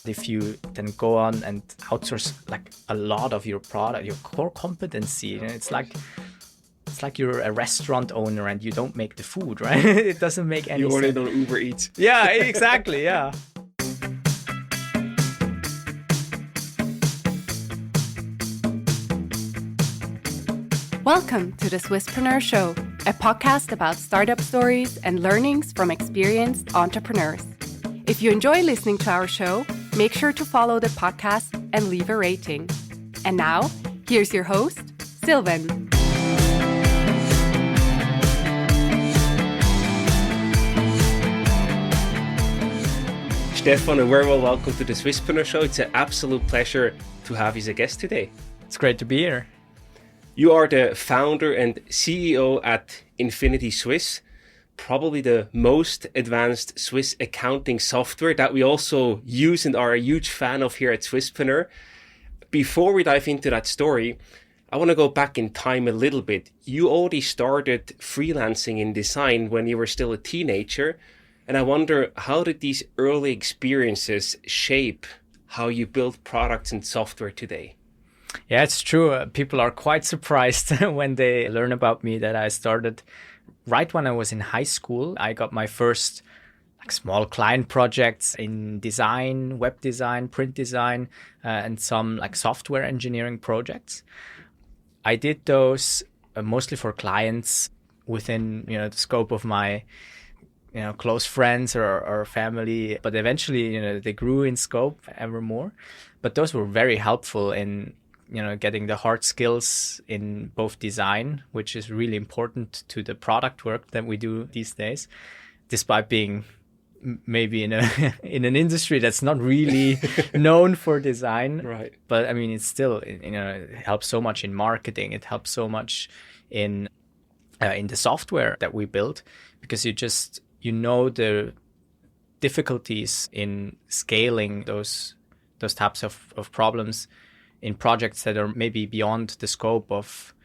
If you then go on and outsource like a lot of your product, your core competency, it's like you're a restaurant owner and you don't make the food, right? It doesn't make any sense. You order it on Uber Eats. Yeah, exactly. Yeah. Welcome to the Swisspreneur Show, a podcast about startup stories and learnings from experienced entrepreneurs. If you enjoy listening to our show, make sure to follow the podcast and leave a rating. And now, here's your host, Sylvan. Stefan, a very well welcome to the Swisspreneur Show. It's an absolute pleasure to have you as a guest today. It's great to be here. You are the founder and CEO at Infinity Swiss, probably the most advanced Swiss accounting software that we also use and are a huge fan of here at Swisspreneur. Before we dive into that story, I want to go back in time a little bit. You already started freelancing in design when you were still a teenager, and I wonder, how did these early experiences shape how you build products and software today? Yeah, it's true. People are quite surprised when they learn about me that I started right when I was in high school. I got my first small client projects in design, web design, print design, and some software engineering projects. I did those mostly for clients within the scope of my close friends or family, but eventually they grew in scope ever more. But those were very helpful in getting the hard skills in both design, which is really important to the product work that we do these days, despite being maybe in an industry that's not really known for design. Right. But I mean, it's still, it helps so much in marketing. It helps so much in the software that we build, because you know the difficulties in scaling those types of problems in projects that are maybe beyond the scope of,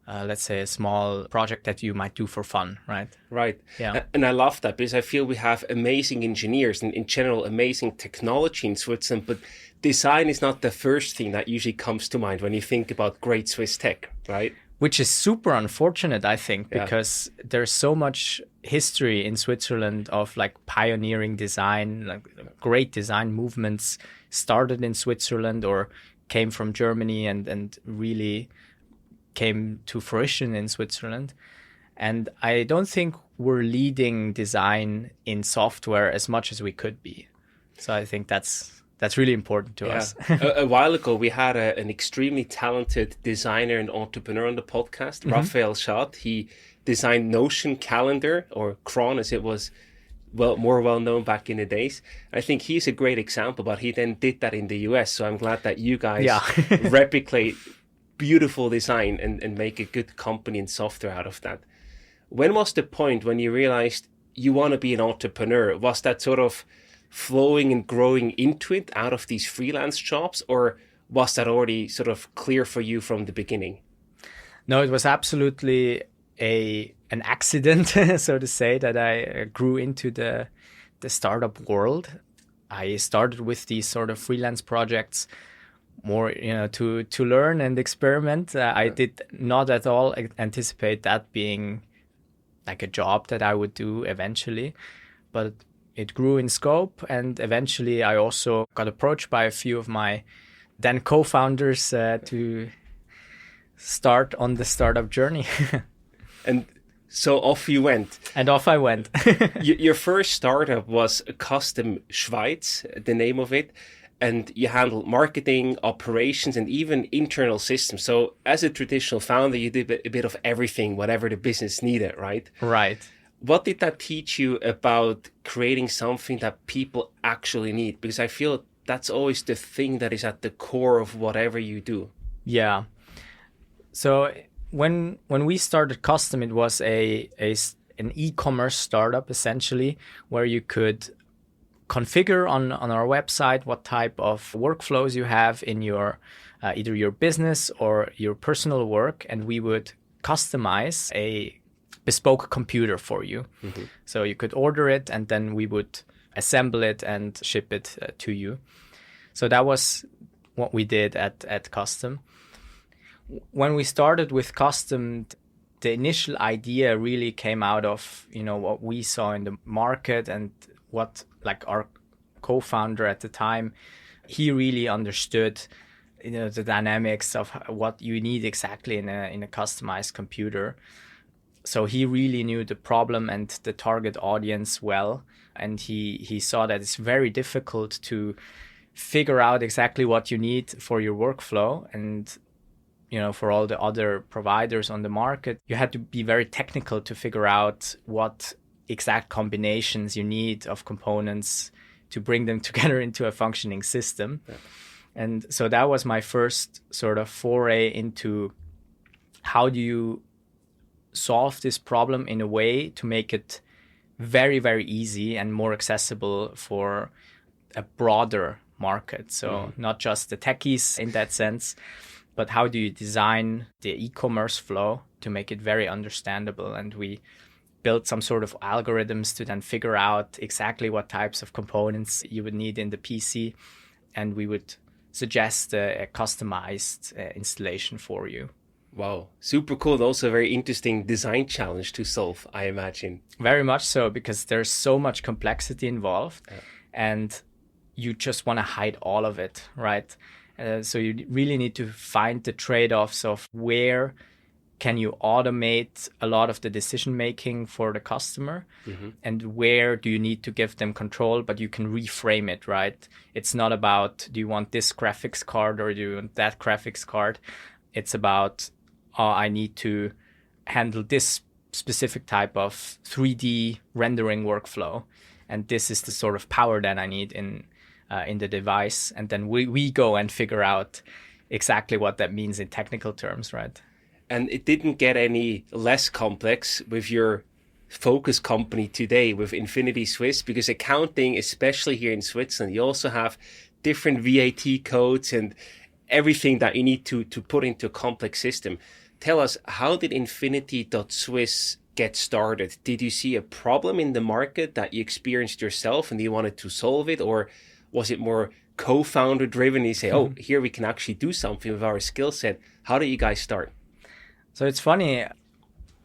let's say, a small project that you might do for fun, right? Right. Yeah. And I love that, because I feel we have amazing engineers and in general amazing technology in Switzerland, but design is not the first thing that usually comes to mind when you think about great Swiss tech, right? Which is super unfortunate, I think, because there's so much history in Switzerland of pioneering design, great design movements started in Switzerland or came from Germany and really came to fruition in Switzerland. And I don't think we're leading design in software as much as we could be. So I think that's really important to us. A while ago, we had an extremely talented designer and entrepreneur on the podcast, Raphael Schad. He designed Notion calendar, or Cron as it was more well known back in the days. I think he's a great example, but he then did that in the US. So I'm glad that you guys replicate beautiful design and make a good company and software out of that. When was the point when you realized you want to be an entrepreneur? Was that sort of flowing and growing into it out of these freelance jobs, or was that already sort of clear for you from the beginning? No, it was absolutely an accident, so to say, that I grew into the startup world. I started with these sort of freelance projects more, to learn and experiment. I did not at all anticipate that being a job that I would do eventually, but it grew in scope, and eventually I also got approached by a few of my then co-founders to start on the startup journey. And so off you went. And off I went. Your first startup was Custom Schweiz, the name of it, and you handled marketing, operations, and even internal systems. So as a traditional founder, you did a bit of everything, whatever the business needed, right? Right. What did that teach you about creating something that people actually need? Because I feel that's always the thing that is at the core of whatever you do. Yeah. So when we started Custom, it was an e-commerce startup, essentially, where you could configure on our website what type of workflows you have in your either your business or your personal work, and we would customize a bespoke computer for you. Mm-hmm. So you could order it, and then we would assemble it and ship it to you. So that was what we did at Custom. When we started with Custom, the initial idea really came out of, what we saw in the market and what like our co-founder at the time, he really understood, the dynamics of what you need exactly in a customized computer. So he really knew the problem and the target audience well. And he saw that it's very difficult to figure out exactly what you need for your workflow. And, for all the other providers on the market, you had to be very technical to figure out what exact combinations you need of components to bring them together into a functioning system. Yeah. And so that was my first sort of foray into how do you solve this problem in a way to make it very, very easy and more accessible for a broader market. So not just the techies in that sense, but how do you design the e-commerce flow to make it very understandable? And we built some sort of algorithms to then figure out exactly what types of components you would need in the PC. And we would suggest a customized installation for you. Wow, super cool. Also a very interesting design challenge to solve, I imagine. Very much so, because there's so much complexity involved and you just want to hide all of it, right? So you really need to find the trade-offs of where can you automate a lot of the decision making for the customer, and where do you need to give them control, but you can reframe it, right? It's not about, do you want this graphics card or do you want that graphics card? It's about, I need to handle this specific type of 3D rendering workflow, and this is the sort of power that I need in the device. And then we go and figure out exactly what that means in technical terms, right? And it didn't get any less complex with your focus company today, with Infinity Swiss, because accounting, especially here in Switzerland, you also have different VAT codes and everything that you need to put into a complex system. Tell us, how did Infinity.Swiss get started? Did you see a problem in the market that you experienced yourself and you wanted to solve it? Or was it more co-founder driven? You say, oh, here we can actually do something with our skill set. How did you guys start? So it's funny,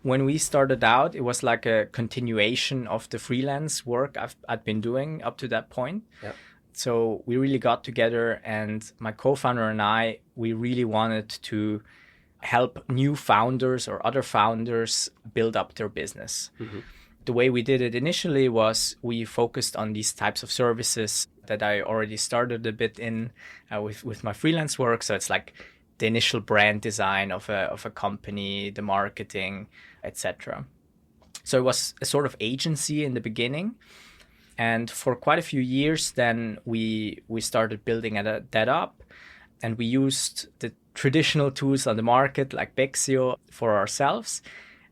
when we started out, it was like a continuation of the freelance work I'd been doing up to that point. Yeah. So we really got together, and my co-founder and I, we really wanted to help new founders or other founders build up their business. The way we did it initially was we focused on these types of services that I already started a bit in with my freelance work. So it's like the initial brand design of a company, the marketing, etc. So it was a sort of agency in the beginning. And for quite a few years, then we started building that up. And we used the traditional tools on the market like Bexio for ourselves.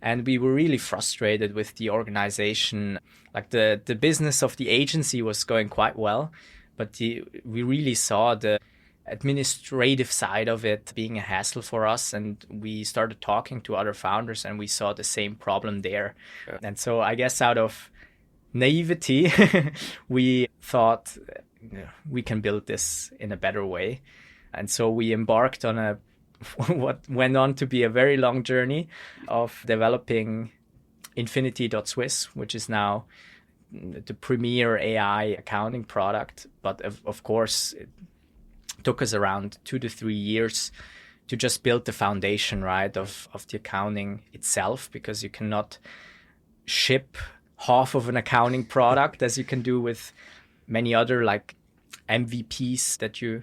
And we were really frustrated with the organization. Like the business of the agency was going quite well, but we really saw the administrative side of it being a hassle for us. And we started talking to other founders and we saw the same problem there. Yeah. And so I guess out of naivety, we thought we can build this in a better way. And so we embarked on what went on to be a very long journey of developing Infinity.Swiss, which is now the premier AI accounting product. But of course, it took us around 2 to 3 years to just build the foundation, right, of the accounting itself, because you cannot ship half of an accounting product as you can do with many other like MVPs that you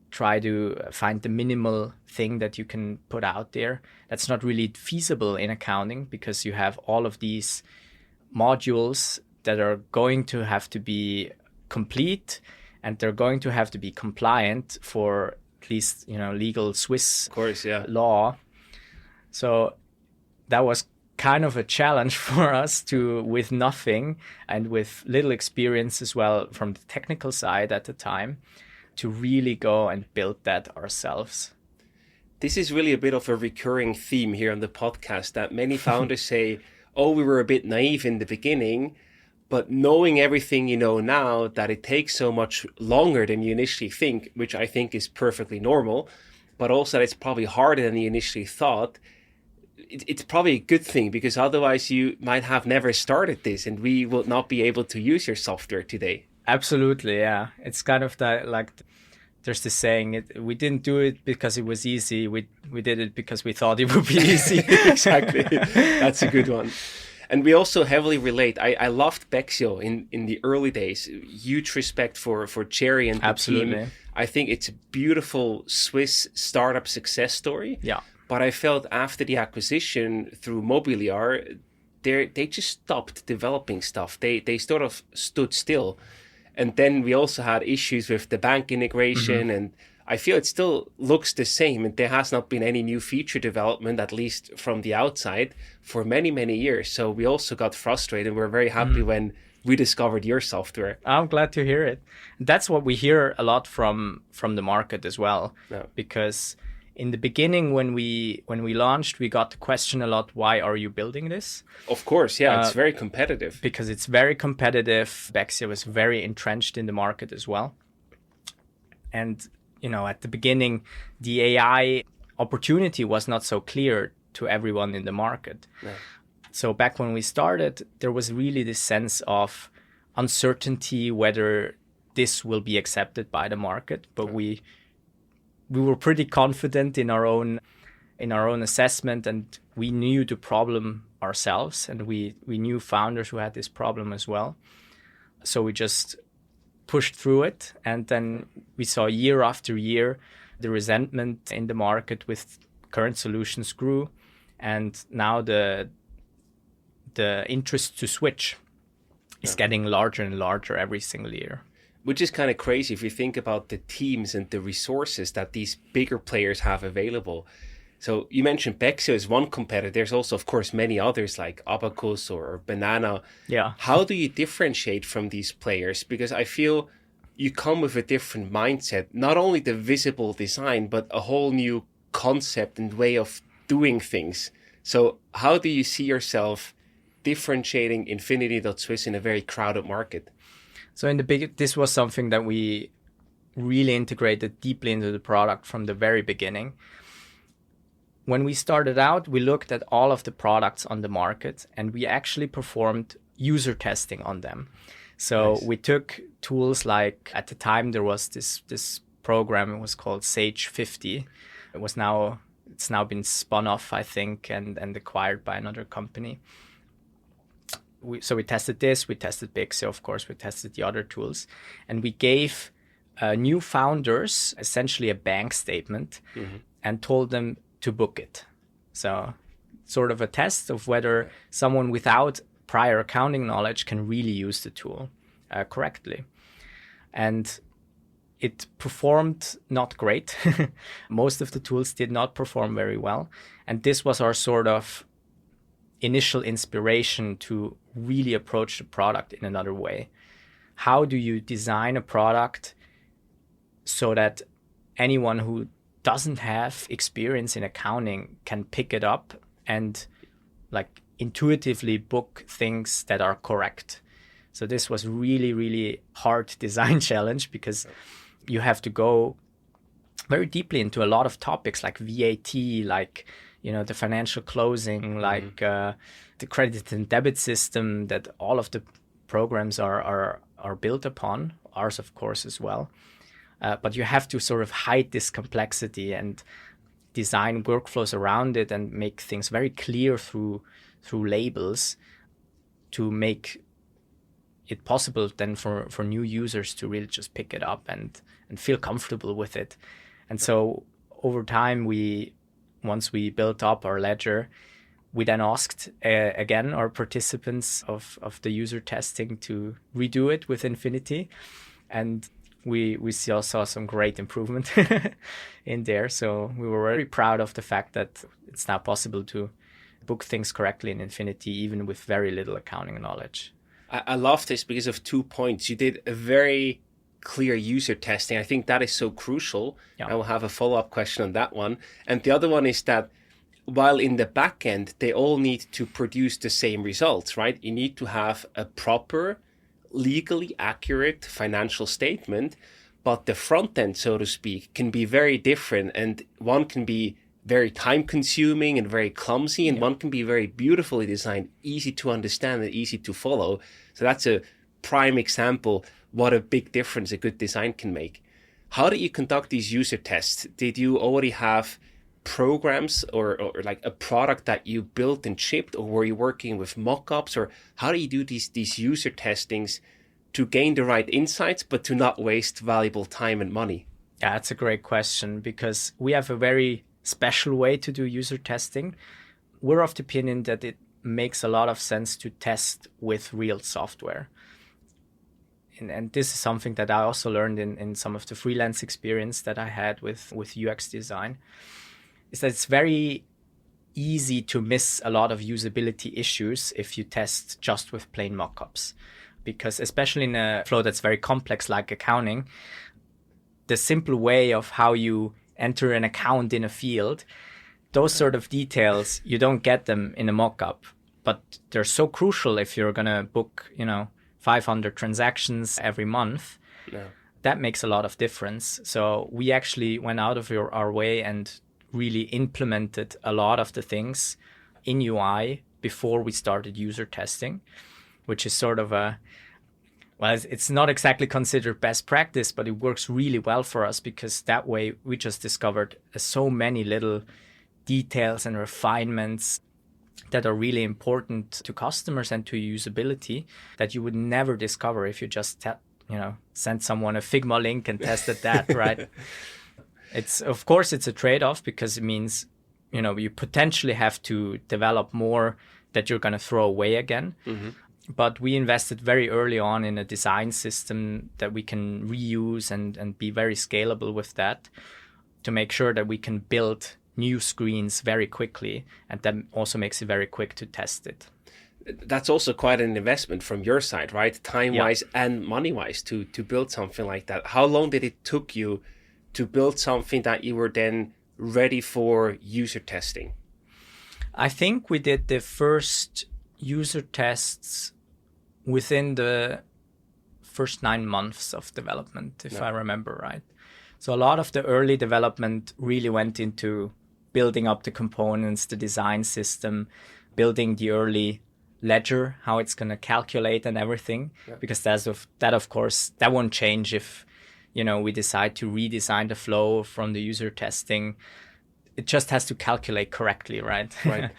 try to find the minimal thing that you can put out there. That's not really feasible in accounting because you have all of these modules that are going to have to be complete and they're going to have to be compliant for at least, legal Swiss law. So that was kind of a challenge for us with nothing and with little experience as well from the technical side at the time, to really go and build that ourselves. This is really a bit of a recurring theme here on the podcast, that many founders say, oh, we were a bit naive in the beginning, But knowing everything you know now, that it takes so much longer than you initially think, which I think is perfectly normal, but also that it's probably harder than you initially thought, it's probably a good thing, because otherwise you might have never started this and we will not be able to use your software today. Absolutely, yeah. It's kind of that, like, there's this saying, we didn't do it because it was easy. We did it because we thought it would be easy. Exactly. That's a good one. And we also heavily relate. I loved Bexio in the early days. Huge respect for Jerry and the Absolutely. team. I think it's a beautiful Swiss startup success story. Yeah. But I felt after the acquisition through Mobiliar, they just stopped developing stuff. They sort of stood still. And then we also had issues with the bank integration, and I feel it still looks the same. And there has not been any new feature development, at least from the outside, for many, many years. So we also got frustrated. We're very happy when we discovered your software. I'm glad to hear it. That's what we hear a lot from the market as well. Yeah. Because in the beginning, when we launched, we got the question a lot, why are you building this? Of course, yeah, it's very competitive. Because it's very competitive. Bexio was very entrenched in the market as well. And, at the beginning, the AI opportunity was not so clear to everyone in the market. Yeah. So back when we started, there was really this sense of uncertainty whether this will be accepted by the market. But we were pretty confident in our own assessment, and we knew the problem ourselves, and we knew founders who had this problem as well. So we just pushed through it, and then we saw year after year the resentment in the market with current solutions grew, and now the interest to switch is getting larger and larger every single year. Which is kind of crazy if you think about the teams and the resources that these bigger players have available. So you mentioned Bexio is one competitor. There's also, of course, many others like Abacus or Banana. Yeah. How do you differentiate from these players? Because I feel you come with a different mindset, not only the visible design, but a whole new concept and way of doing things. So how do you see yourself differentiating Infinity.Swiss in a very crowded market? So this was something that we really integrated deeply into the product from the very beginning. When we started out, we looked at all of the products on the market, and we actually performed user testing on them. So Nice. We took tools like, at the time there was this program, it was called Sage 50. It's now been spun off, I think, and acquired by another company. So we tested this, we tested Bexio, of course, we tested the other tools, and we gave new founders essentially a bank statement and told them to book it. So sort of a test of whether someone without prior accounting knowledge can really use the tool correctly. And it performed not great. Most of the tools did not perform very well. And this was our sort of initial inspiration to really approach the product in another way. How do you design a product so that anyone who doesn't have experience in accounting can pick it up and like intuitively book things that are correct? So this was really, really hard design challenge, because you have to go very deeply into a lot of topics like VAT, like the financial closing, like the credit and debit system that all of the programs are built upon, ours of course as well. But you have to sort of hide this complexity and design workflows around it and make things very clear through labels to make it possible then for new users to really just pick it up and feel comfortable with it. And so over time, once we built up our ledger, we then asked again our participants of the user testing to redo it with Infinity, and we saw some great improvement in there. So we were very proud of the fact that it's now possible to book things correctly in Infinity, even with very little accounting knowledge. I love this because of 2 points. You did a very clear user testing. I think that is so crucial. Yeah. I will have a follow-up question on that one. And the other one is that while in the back end, they all need to produce the same results, right? You need to have a proper, legally accurate financial statement, but the front end, so to speak, can be very different, and one can be very time consuming and very clumsy, and one can be very beautifully designed, easy to understand and easy to follow. So that's a prime example what a big difference a good design can make. How did you conduct these user tests? Did you already have programs or like a product that you built and shipped, or were you working with mock-ups, or how do you do these user testings to gain the right insights but to not waste valuable time and money? Yeah, that's a great question, because we have a very special way to do user testing. We're of the opinion that it makes a lot of sense to test with real software. And this is something that I also learned in some of the freelance experience that I had with UX design, is that it's very easy to miss a lot of usability issues if you test just with plain mockups. Because especially in a flow that's very complex like accounting, the simple way of how you enter an account in a field, those sort of details, you don't get them in a mockup. But they're so crucial if you're going to book, 500 transactions every month. Yeah. That makes a lot of difference. So we actually went out of our way and really implemented a lot of the things in UI before we started user testing, which is sort of it's not exactly considered best practice, but it works really well for us, because that way we just discovered so many little details and refinements that are really important to customers and to usability that you would never discover if you just sent someone a Figma link and tested that, right? Of course it's a trade-off, because it means you potentially have to develop more that you're going to throw away again. Mm-hmm. But we invested very early on in a design system that we can reuse and be very scalable with that, to make sure that we can build new screens very quickly, and that also makes it very quick to test it. That's also quite an investment from your side, right? Time-wise and money-wise to build something like that. How long did it took you to build something that you were then ready for user testing? I think we did the first user tests within the first 9 months of development, if I remember right. So a lot of the early development really went into building up the components, the design system, building the early ledger, how it's going to calculate and everything. Yeah. Because of course, that won't change if, we decide to redesign the flow from the user testing. It just has to calculate correctly, right? Right.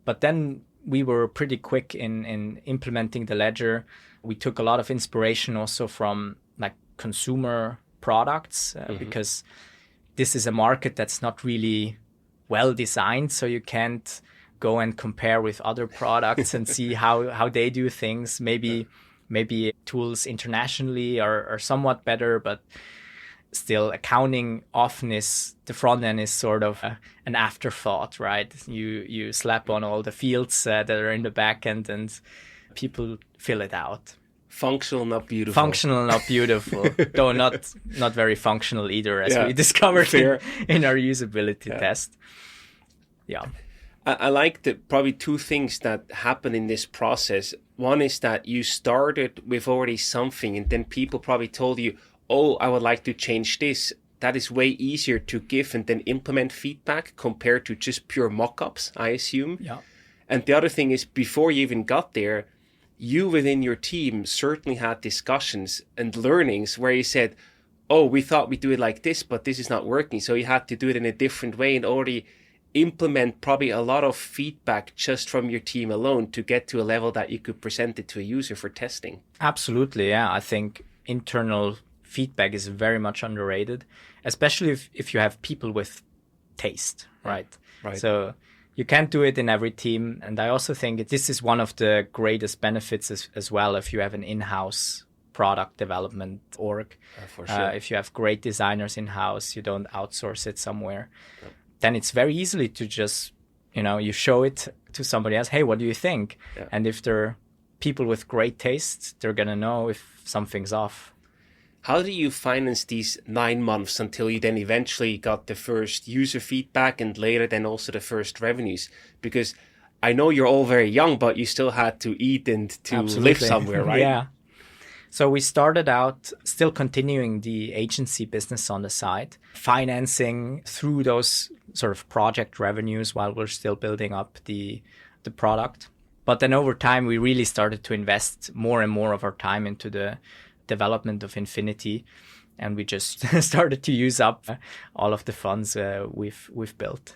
But then we were pretty quick in implementing the ledger. We took a lot of inspiration also from like consumer products, because this is a market that's not really well designed, so you can't go and compare with other products and see how they do things. Maybe tools internationally are somewhat better, but still accounting often the front end is sort of an afterthought, right? You slap on all the fields that are in the back end and people fill it out. Functional, not beautiful. Functional, not beautiful. Though not very functional either, as we discovered in our usability test. Yeah. I like probably two things that happen in this process. One is that you started with already something, and then people probably told you, oh, I would like to change this. That is way easier to give and then implement feedback compared to just pure mock-ups, I assume. Yeah. And the other thing is, before you even got there, you within your team certainly had discussions and learnings where you said, oh, we thought we'd do it like this, but this is not working. So you had to do it in a different way and already implement probably a lot of feedback just from your team alone to get to a level that you could present it to a user for testing. Absolutely, yeah. I think internal feedback is very much underrated, especially if you have people with taste, right? Right. So you can't do it in every team. And I also think this is one of the greatest benefits as well if you have an in-house product development org. For sure. If you have great designers in-house, you don't outsource it somewhere. Yep. Then it's very easily to just, you show it to somebody else. Hey, what do you think? Yeah. And if they're people with great taste, they're going to know if something's off. How do you finance these 9 months until you then eventually got the first user feedback and later then also the first revenues? Because I know you're all very young, but you still had to eat and to live somewhere, right? Yeah. So we started out still continuing the agency business on the side, financing through those sort of project revenues while we're still building up the product. But then over time, we really started to invest more and more of our time into the development of Infinity. And we just started to use up all of the funds we've built.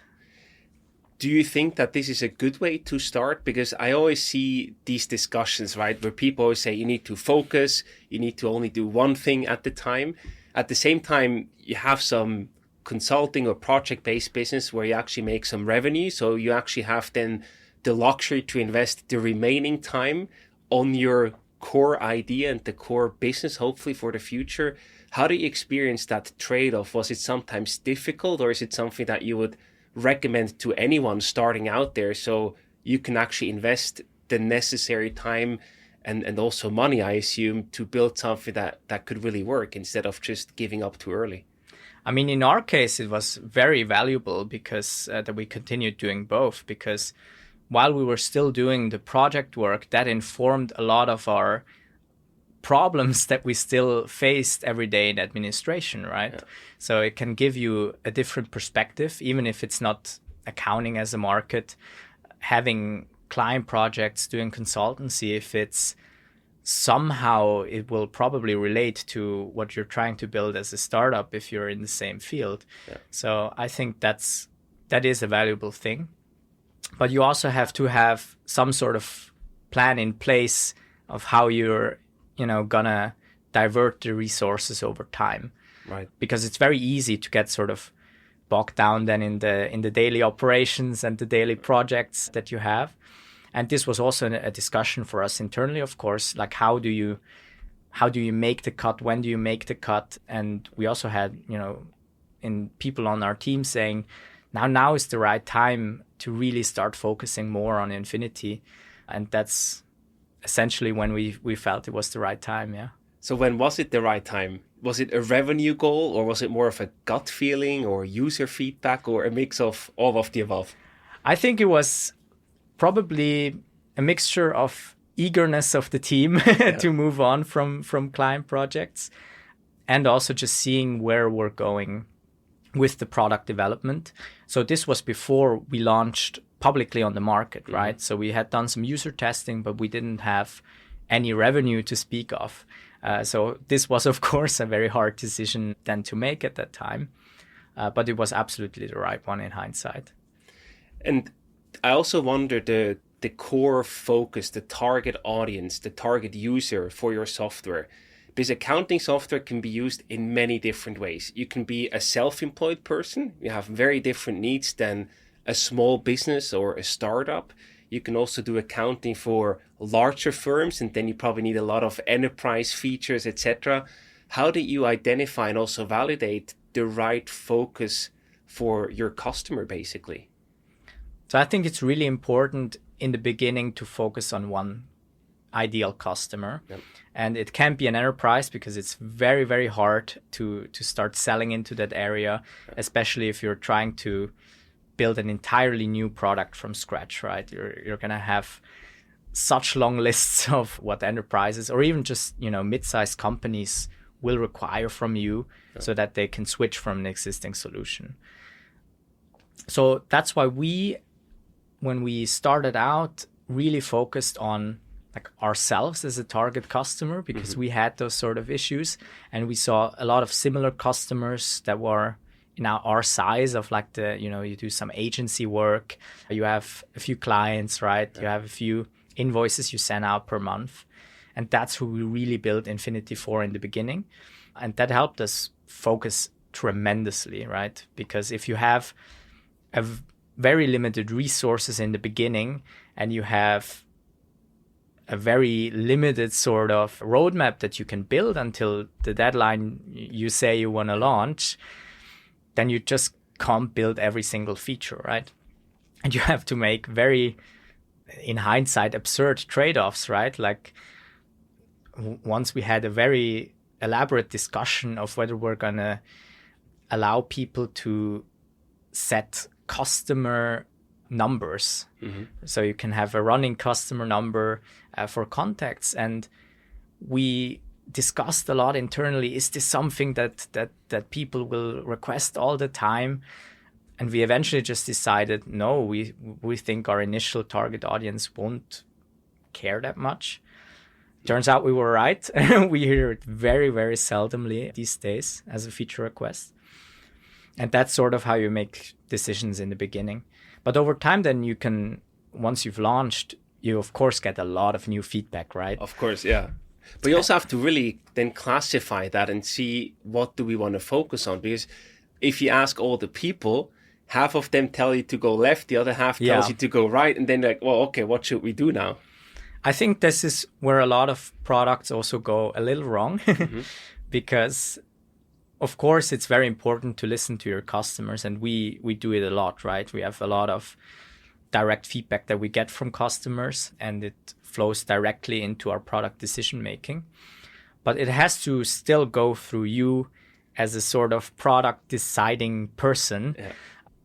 Do you think that this is a good way to start? Because I always see these discussions, right, where people always say you need to focus, you need to only do one thing at the time. At the same time, you have some consulting or project-based business where you actually make some revenue. So you actually have then the luxury to invest the remaining time on your core idea and the core business, hopefully for the future. How do you experience that trade-off? Was it sometimes difficult, or is it something that you would recommend to anyone starting out there, so you can actually invest the necessary time and also money, I assume, to build something that could really work instead of just giving up too early? I mean, in our case, it was very valuable because that we continued doing both, because while we were still doing the project work, that informed a lot of our problems that we still faced every day in administration, right? Yeah. So it can give you a different perspective, even if it's not accounting as a market. Having client projects, doing consultancy, if it's somehow, it will probably relate to what you're trying to build as a startup if you're in the same field. Yeah. So I think that is a valuable thing. But you also have to have some sort of plan in place of how you're gonna divert the resources over time, right? Because it's very easy to get sort of bogged down then in the daily operations and the daily projects that you have. And this was also a discussion for us internally, of course, like how do you make the cut? When do you make the cut? And we also had, in people on our team saying, now is the right time to really start focusing more on Infinity. And that's essentially when we felt it was the right time, yeah. So when was it the right time? Was it a revenue goal, or was it more of a gut feeling or user feedback, or a mix of all of the above? I think it was probably a mixture of eagerness of the team to move on from client projects, and also just seeing where we're going with the product development. So this was before we launched publicly on the market, right? So we had done some user testing, but we didn't have any revenue to speak of. So this was, of course, a very hard decision then to make at that time. But it was absolutely the right one in hindsight. And I also wonder the core focus, the target audience, the target user for your software. Because accounting software can be used in many different ways. You can be a self-employed person. You have very different needs than a small business or a startup. You can also do accounting for larger firms, and then you probably need a lot of enterprise features, etc. How do you identify and also validate the right focus for your customer, basically? So I think it's really important in the beginning to focus on one ideal customer. Yep. And it can be an enterprise, because it's very, very hard to start selling into that area, especially if you're trying to build an entirely new product from scratch, right? You're going to have such long lists of what enterprises or even just, mid-sized companies will require from you so that they can switch from an existing solution. So that's why when we started out, really focused on ourselves as a target customer, because we had those sort of issues, and we saw a lot of similar customers that were in our size of you do some agency work, you have a few clients, right? You have a few invoices you send out per month. And that's who we really built Infinity for in the beginning. And that helped us focus tremendously, right? Because if you have very limited resources in the beginning, and you have a very limited sort of roadmap that you can build until the deadline you say you want to launch, then you just can't build every single feature, right? And you have to make very, in hindsight, absurd trade-offs, right? Like once we had a very elaborate discussion of whether we're going to allow people to set customer numbers. So you can have a running customer number for contacts. And we discussed a lot internally, is this something that people will request all the time? And we eventually just decided, no, we think our initial target audience won't care that much. Turns out we were right. We hear it very, very seldomly these days as a feature request. And that's sort of how you make decisions in the beginning. But over time, then you can, once you've launched, you of course get a lot of new feedback, right? Of course, yeah. But you also have to really then classify that and see what do we want to focus on. Because if you ask all the people, half of them tell you to go left, the other half tells you to go right. And then like, well, okay, what should we do now? I think this is where a lot of products also go a little wrong. Because of course, it's very important to listen to your customers, and we do it a lot, right? We have a lot of direct feedback that we get from customers, and it flows directly into our product decision making. But it has to still go through you as a sort of product deciding person,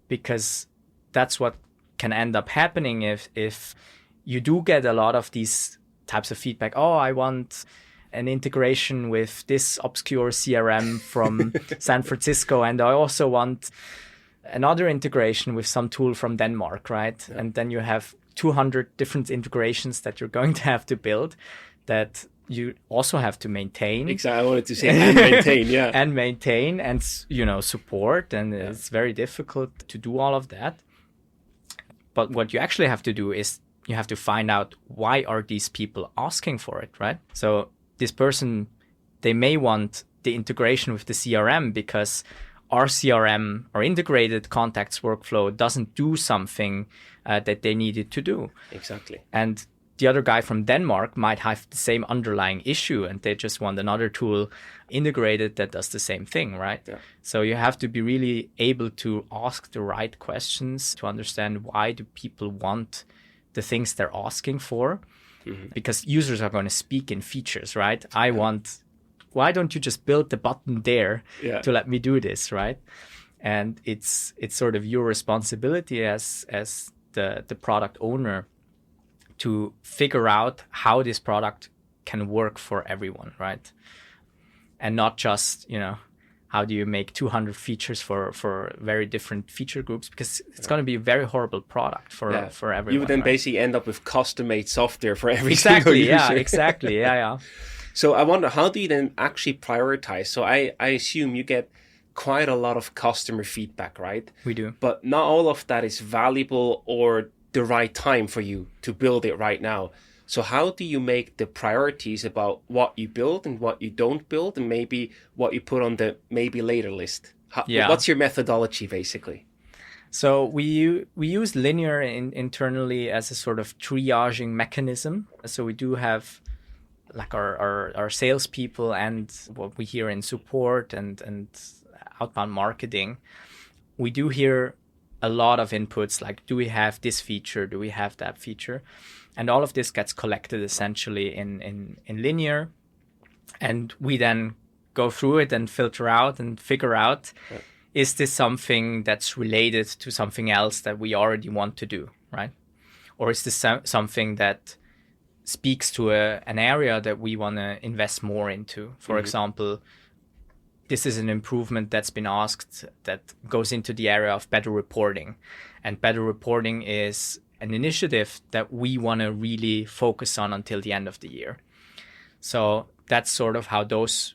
because that's what can end up happening if you do get a lot of these types of feedback. Oh, I want an integration with this obscure CRM from San Francisco, and I also want another integration with some tool from Denmark, right? And then you have 200 different integrations that you're going to have to build that you also have to maintain. Exactly, I wanted to say and maintain, yeah. And maintain and, support, and it's very difficult to do all of that. But what you actually have to do is you have to find out, why are these people asking for it, right? So this person, they may want the integration with the CRM because our CRM, our integrated contacts workflow, doesn't do something that they needed to do. Exactly. And the other guy from Denmark might have the same underlying issue, and they just want another tool integrated that does the same thing, right? Yeah. So you have to be really able to ask the right questions to understand, why do people want the things they're asking for? Because users are going to speak in features, right? Why don't you just build the button there to let me do this, right? And it's sort of your responsibility as the product owner to figure out how this product can work for everyone, right? And not just, how do you make 200 features for very different feature groups? Because it's going to be a very horrible product for everyone. You would then basically end up with custom-made software for every exactly, single user. Yeah, exactly, yeah. So I wonder, how do you then actually prioritize? So I assume you get quite a lot of customer feedback, right? We do. But not all of that is valuable or the right time for you to build it right now. So how do you make the priorities about what you build and what you don't build, and maybe what you put on the maybe later list? What's your methodology, basically? So we use Linear internally as a sort of triaging mechanism. So we do have like our salespeople and what we hear in support and outbound marketing. We do hear a lot of inputs like, do we have this feature? Do we have that feature? And all of this gets collected essentially in Linear. And we then go through it and filter out and figure out, is this something that's related to something else that we already want to do, right? Or is this something that speaks to an area that we want to invest more into? For example, this is an improvement that's been asked that goes into the area of better reporting. And better reporting is an initiative that we want to really focus on until the end of the year. So that's sort of how those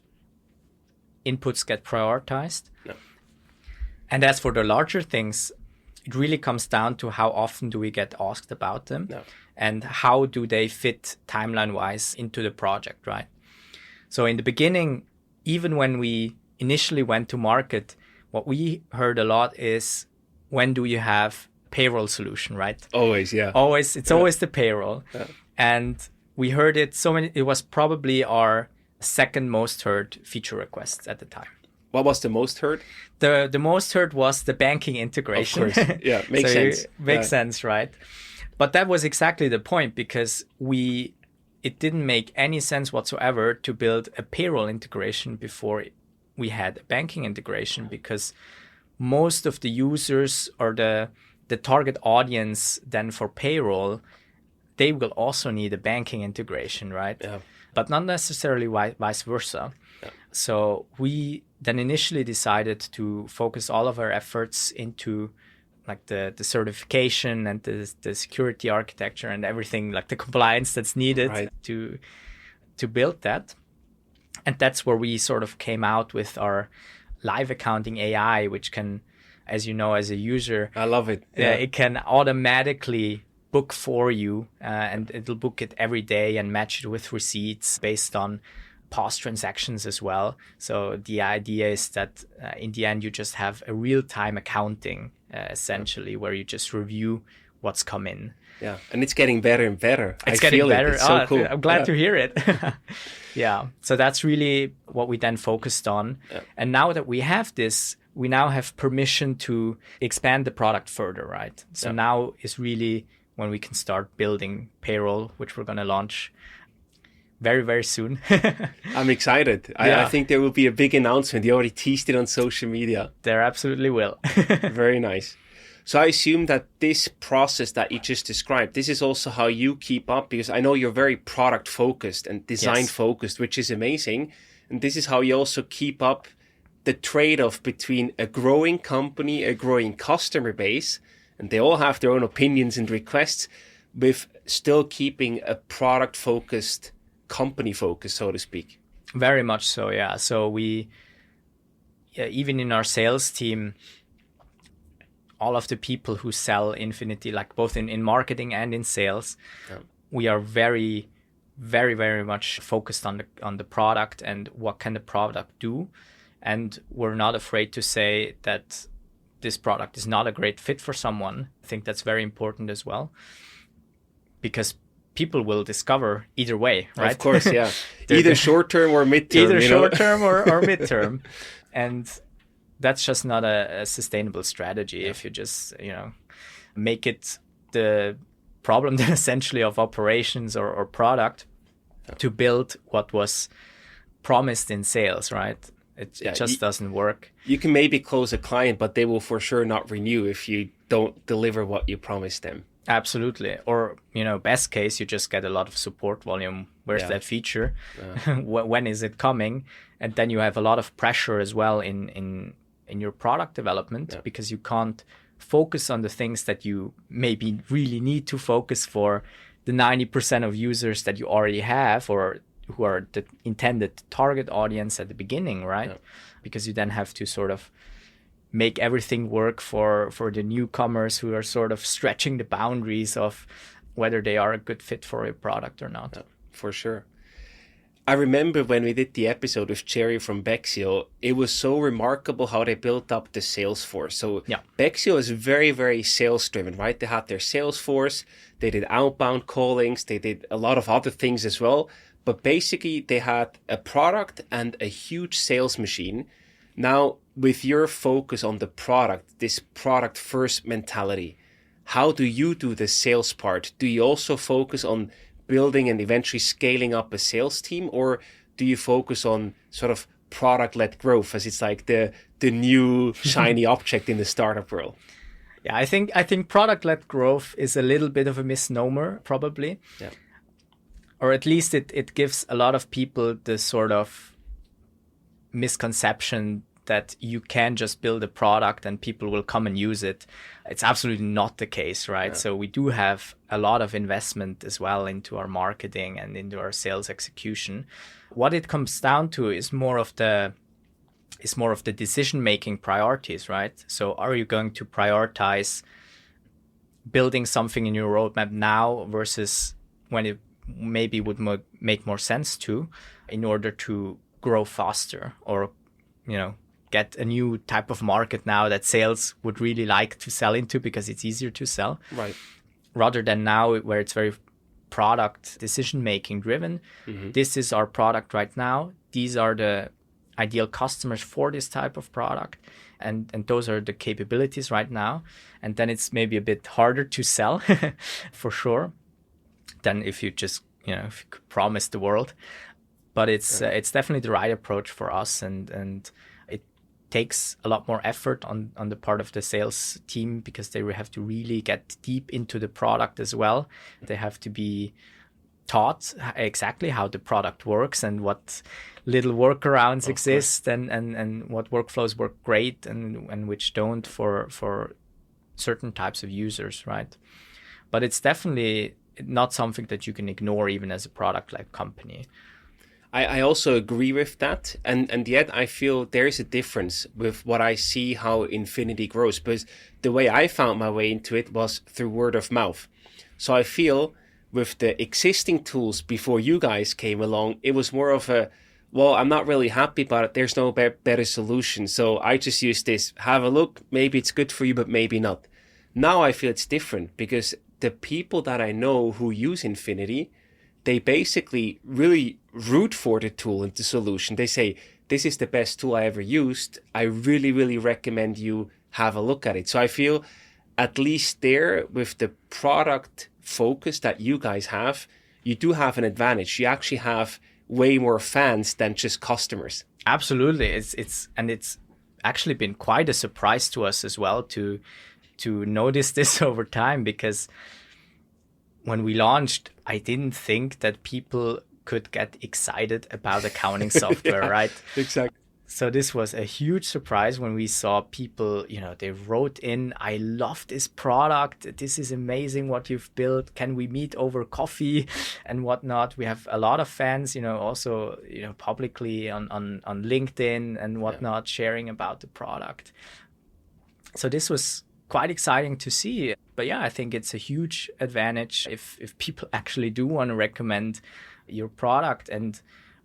inputs get prioritized. Yeah. And as for the larger things, it really comes down to how often do we get asked about them and how do they fit timeline-wise into the project, right? So in the beginning, even when we initially went to market, what we heard a lot is, when do you have payroll solution, right? Always, yeah. Always, it's always the payroll. Yeah. And we heard it it was probably our second most heard feature request at the time. What was the most heard? The most heard was the banking integration. Of course, yeah, makes sense. Makes sense, right? But that was exactly the point, because we it didn't make any sense whatsoever to build a payroll integration before we had a banking integration, because most of the users or the target audience then for payroll, they will also need a banking integration, right? Yeah. But not necessarily vice versa. Yeah. So we then initially decided to focus all of our efforts into like the certification and the security architecture and everything, like the compliance that's needed Right. to build that. And that's where we sort of came out with our live accounting AI, which can, as you know, as a user, I love it. Yeah. it can automatically book for you, and it'll book it every day and match it with receipts based on past transactions as well. So the idea is that in the end, you just have a real-time accounting, essentially, where you just review what's come in. Yeah, and it's getting better and better. It's I getting feel better. It. It's so cool. I'm glad to hear it. Yeah. So that's really what we then focused on. Yeah. And now that we have this, we now have permission to expand the product further, right? So now is really when we can start building payroll, which we're going to launch very, very soon. I'm excited. I think there will be a big announcement. You already teased it on social media. There absolutely will. Very nice. So I assume that this process that you just described, this is also how you keep up, because I know you're very product focused and design focused, which is amazing. And this is how you also keep up the trade-off between a growing company, a growing customer base, and they all have their own opinions and requests, with still keeping a product focused, company focused, so to speak. Very much so, yeah. So we, even in our sales team, all of the people who sell Infinity, like both in marketing and in sales, we are very, very, very much focused on the product and what can the product do. And we're not afraid to say that this product is not a great fit for someone. I think that's very important as well, because people will discover either way, right? Of course, yeah. Either short-term or mid-term. Either short-term or mid-term. And that's just not a sustainable strategy if you just, make it the problem then essentially of operations or product to build what was promised in sales, right? It just doesn't work. You can maybe close a client, but they will for sure not renew if you don't deliver what you promised them. Absolutely. Or, best case, you just get a lot of support volume. Where's that feature? When is it coming? And then you have a lot of pressure as well in your product development, because you can't focus on the things that you maybe really need to focus for the 90% of users that you already have, or who are the intended target audience at the beginning, right? Yeah. Because you then have to sort of make everything work for the newcomers who are sort of stretching the boundaries of whether they are a good fit for a product or not. Yeah, for sure. I remember when we did the episode with Jerry from Bexio, it was so remarkable how they built up the sales force. So Bexio is very, very sales driven, right? They had their sales force, they did outbound callings, they did a lot of other things as well. But basically they had a product and a huge sales machine. Now, with your focus on the product, this product first mentality, how do you do the sales part? Do you also focus on building and eventually scaling up a sales team, or do you focus on sort of product-led growth, as it's like the new shiny object in the startup world? Yeah, I think product-led growth is a little bit of a misnomer, probably. Yeah. Or at least it gives a lot of people the sort of misconception that you can just build a product and people will come and use it. It's absolutely not the case, right? Yeah. So we do have a lot of investment as well into our marketing and into our sales execution. What it comes down to is more of the decision-making priorities, right? So are you going to prioritize building something in your roadmap now versus when it maybe would make more sense to, in order to grow faster, or, get a new type of market now that sales would really like to sell into because it's easier to sell. Right. Rather than now where it's very product decision-making driven. Mm-hmm. This is our product right now. These are the ideal customers for this type of product. And those are the capabilities right now. And then it's maybe a bit harder to sell for sure than if you just if you could promise the world. But it's definitely the right approach for us, and it takes a lot more effort on the part of the sales team, because they have to really get deep into the product as well. They have to be taught exactly how the product works and what little workarounds exist, and what workflows work great and which don't for certain types of users, right? But it's definitely not something that you can ignore even as a product-led company. I also agree with that. And yet I feel there is a difference with what I see how Infinity grows, because the way I found my way into it was through word of mouth. So I feel with the existing tools before you guys came along, it was more of a, well, I'm not really happy about it. There's no better solution. So I just use this. Have a look. Maybe it's good for you, but maybe not. Now I feel it's different, because the people that I know who use Infinity, they basically really root for the tool and the solution. They say, this is the best tool I ever used. I really, really recommend you have a look at it. So I feel at least there, with the product focus that you guys have, you do have an advantage. You actually have way more fans than just customers. Absolutely. It's actually been quite a surprise to us as well to notice this over time, because when we launched, I didn't think that people could get excited about accounting software, right? Exactly. So this was a huge surprise when we saw people, they wrote in, I love this product. This is amazing what you've built. Can we meet over coffee and whatnot? We have a lot of fans, also, publicly on LinkedIn and whatnot, sharing about the product. So this was quite exciting to see. But yeah, I think it's a huge advantage if people actually do want to recommend your product.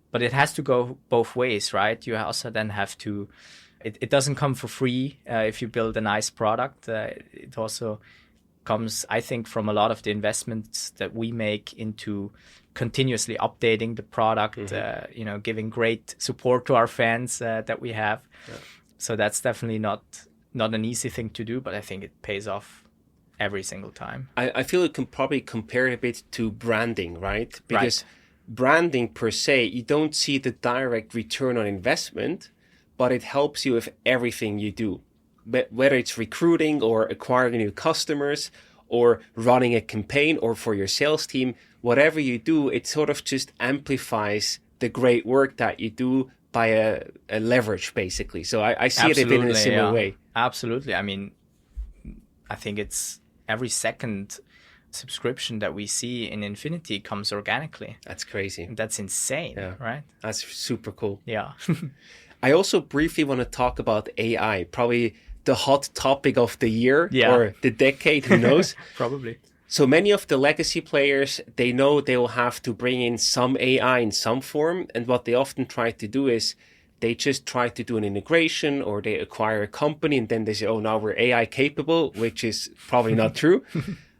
But it has to go both ways, right? You also then have to, it doesn't come for free if you build a nice product. It also comes, I think, from a lot of the investments that we make into continuously updating the product, giving great support to our fans that we have. Yeah. So that's definitely not an easy thing to do, but I think it pays off every single time. I feel it can probably compare a bit to branding, right? Because branding per se, you don't see the direct return on investment, but it helps you with everything you do. But whether it's recruiting or acquiring new customers or running a campaign or for your sales team, whatever you do, it sort of just amplifies the great work that you do by a leverage, basically. So I see it a bit in a similar way. Absolutely. I mean, I think it's every second subscription that we see in Infinity comes organically. That's crazy. That's insane, right? That's super cool. Yeah. I also briefly want to talk about AI, probably the hot topic of the year or the decade, who knows? Probably. So many of the legacy players, they know they will have to bring in some AI in some form. And what they often try to do is they just try to do an integration, or they acquire a company and then they say, oh, now we're AI capable, which is probably not true.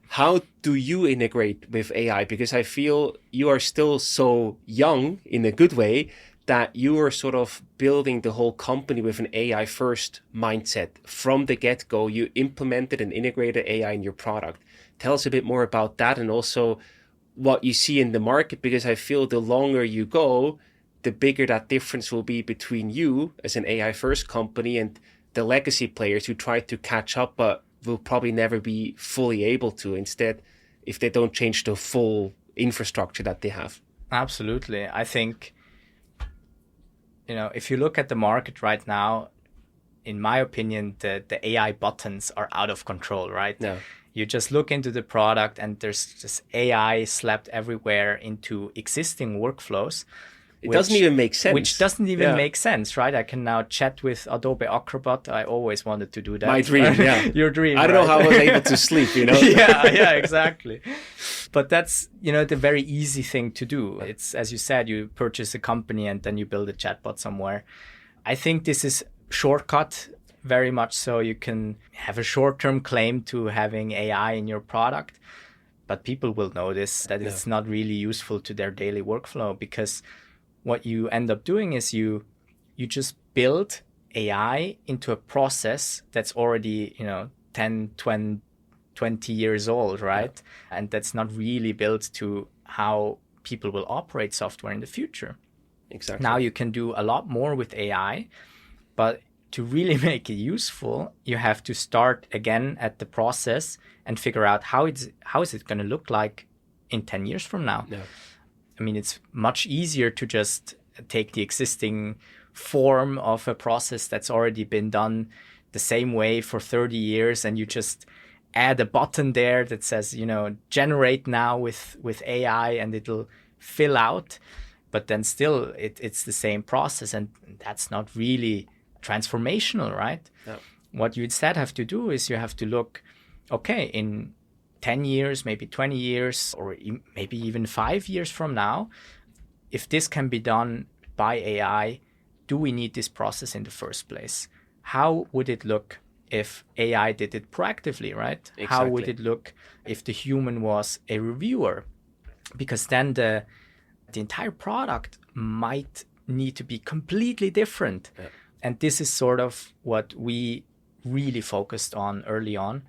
How do you integrate with AI? Because I feel you are still so young in a good way that you are sort of building the whole company with an AI first mindset. From the get-go, you implemented and integrated AI in your product. Tell us a bit more about that, and also what you see in the market, because I feel the longer you go, the bigger that difference will be between you as an AI first company and the legacy players who try to catch up but will probably never be fully able to, instead, if they don't change the full infrastructure that they have. Absolutely. I think, if you look at the market right now, in my opinion, the AI buttons are out of control, right? No. You just look into the product and there's just AI slapped everywhere into existing workflows. It doesn't even make sense. Which doesn't even make sense, right? I can now chat with Adobe Acrobat. I always wanted to do that. My dream, yeah. Your dream, I don't know how I was able to sleep, Yeah, exactly. But that's, the very easy thing to do. It's, as you said, you purchase a company and then you build a chatbot somewhere. I think this is shortcut, very much so. You can have a short-term claim to having AI in your product, but people will notice that it's not really useful to their daily workflow, because what you end up doing is you just build AI into a process that's already, 10, 20 years old, right? Yeah. And that's not really built to how people will operate software in the future. Exactly. Now you can do a lot more with AI, but to really make it useful, you have to start again at the process and figure out how is it going to look like in 10 years from now. Yeah. I mean, it's much easier to just take the existing form of a process that's already been done the same way for 30 years, and you just add a button there that says, generate now with AI, and it'll fill out. But then still, it's the same process, and that's not really transformational, right? Yeah. What you instead have to do is you have to look, okay, in 10 years, maybe 20 years, or maybe even 5 years from now, if this can be done by AI, do we need this process in the first place? How would it look if AI did it proactively, right? Exactly. How would it look if the human was a reviewer? Because then the entire product might need to be completely different. Yeah. And this is sort of what we really focused on early on,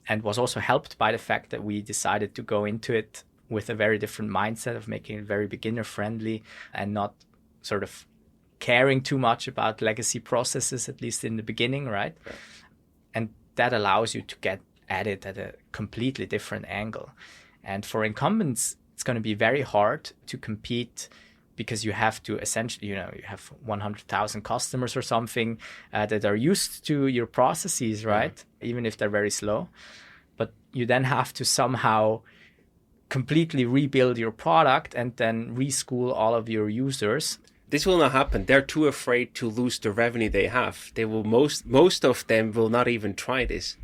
and was also helped by the fact that we decided to go into it with a very different mindset of making it very beginner friendly and not sort of caring too much about legacy processes, at least in the beginning, right? Yeah. And that allows you to get at it at a completely different angle. And for incumbents, it's going to be very hard to compete, because you have to essentially, you have 100,000 customers or something that are used to your processes, right? Yeah. Even if they're very slow. But you then have to somehow completely rebuild your product and then reschool all of your users. This will not happen. They're too afraid to lose the revenue they have. They will most of them will not even try this.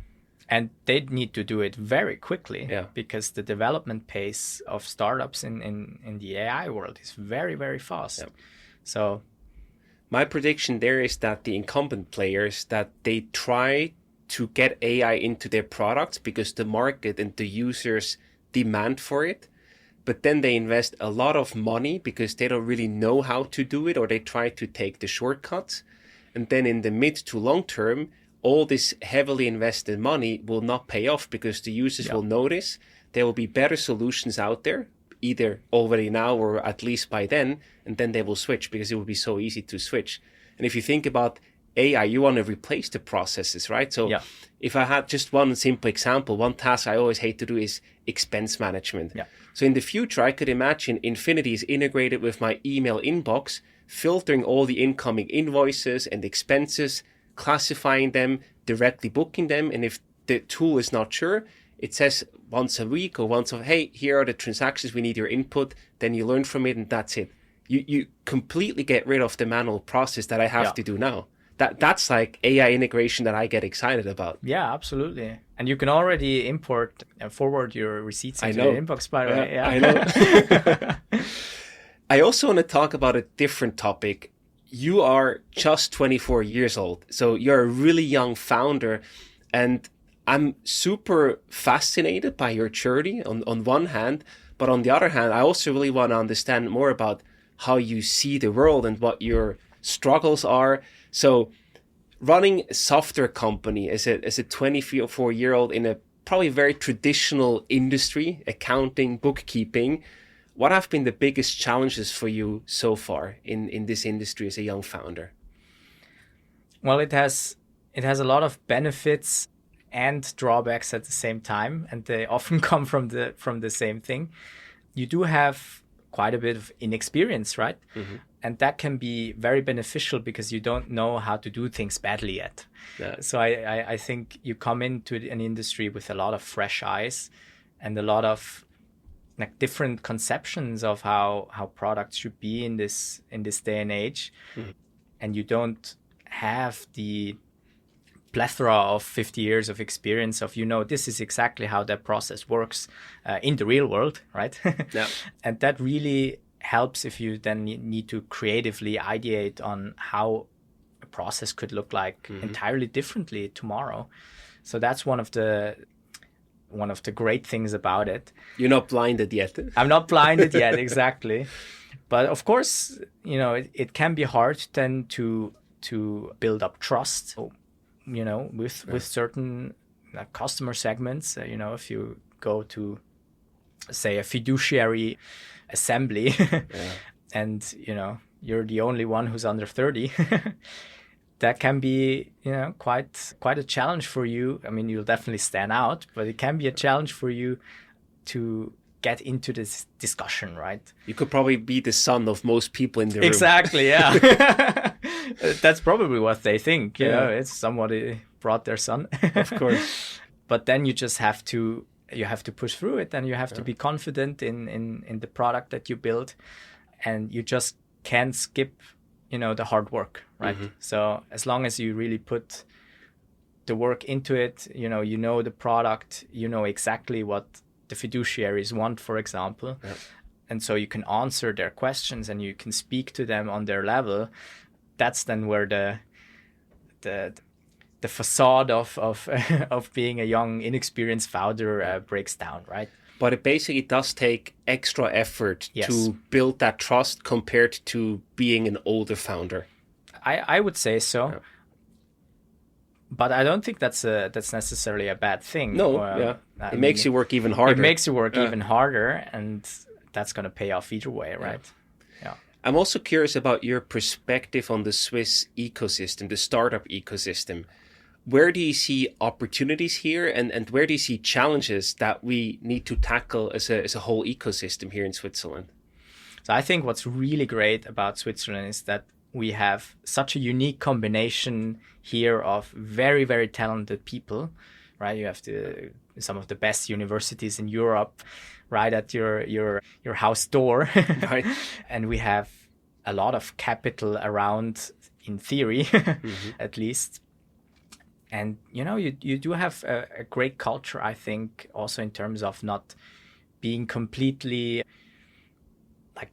And they need to do it very quickly, yeah, because the development pace of startups in the AI world is very, very fast. Yeah. So my prediction there is that the incumbent players, that they try to get AI into their products because the market and the users demand for it. But then they invest a lot of money because they don't really know how to do it, or they try to take the shortcuts. And then in the mid to long term, all this heavily invested money will not pay off, because the users will notice there will be better solutions out there, either already now or at least by then, and then they will switch because it will be so easy to switch. And if you think about AI, you want to replace the processes, right? So if I had just one simple example, one task I always hate to do is expense management. Yeah. So in the future, I could imagine Infinity is integrated with my email inbox, filtering all the incoming invoices and expenses, classifying them, directly booking them. And if the tool is not sure, it says once a week or hey, here are the transactions, we need your input. Then you learn from it, and that's it. You completely get rid of the manual process that I have to do now. That's like AI integration that I get excited about. Yeah, absolutely. And you can already import and forward your receipts into your inbox, by the way. Yeah, I know. I also want to talk about a different topic. You are just 24 years old, so you're a really young founder, and I'm super fascinated by your journey on one hand, but on the other hand, I also really want to understand more about how you see the world and what your struggles are. So running a software company as a 24-year-old in a probably very traditional industry, accounting, bookkeeping, what have been the biggest challenges for you so far in this industry as a young founder? Well, it has a lot of benefits and drawbacks at the same time, and they often come from the same thing. You do have quite a bit of inexperience, right? Mm-hmm. And that can be very beneficial because you don't know how to do things badly yet. Yeah. So I think you come into an industry with a lot of fresh eyes and a lot of like different conceptions of how products should be in this day and age. Mm-hmm. And you don't have the plethora of 50 years of experience of, this is exactly how that process works in the real world, right? Yeah. And that really helps if you then need to creatively ideate on how a process could look like entirely differently tomorrow. So that's one of the great things about it. You're not blinded yet. I'm not blinded yet, exactly. But of course, it can be hard then to build up trust, with certain customer segments. If you go to say, a fiduciary assembly, and you're the only one who's under 30, that can be quite a challenge for you. I mean, you'll definitely stand out, but it can be a challenge for you to get into this discussion, right? You could probably be the son of most people in the room. Exactly, yeah. That's probably what they think. It's somebody brought their son. Of course. But then you just have to push through it, and you have to be confident in the product that you build, and you just can't skip the hard work, right? So as long as you really put the work into it, you know the product, you know exactly what the fiduciaries want, for example, and so you can answer their questions and you can speak to them on their level. That's then where the facade of being a young, inexperienced founder breaks down, right? But it basically does take extra effort to build that trust compared to being an older founder. I would say so. Yeah. But I don't think that's necessarily a bad thing. No, it makes you work even harder. It makes you work even harder, and that's going to pay off either way, right? Yeah. I'm also curious about your perspective on the Swiss ecosystem, the startup ecosystem. Where do you see opportunities here, and where do you see challenges that we need to tackle as a whole ecosystem here in Switzerland? So I think what's really great about Switzerland is that we have such a unique combination here of very, very talented people, right? You have some of the best universities in Europe right at your house door. Right. And we have a lot of capital around, in theory, at least. And, you do have a great culture, I think, also in terms of not being completely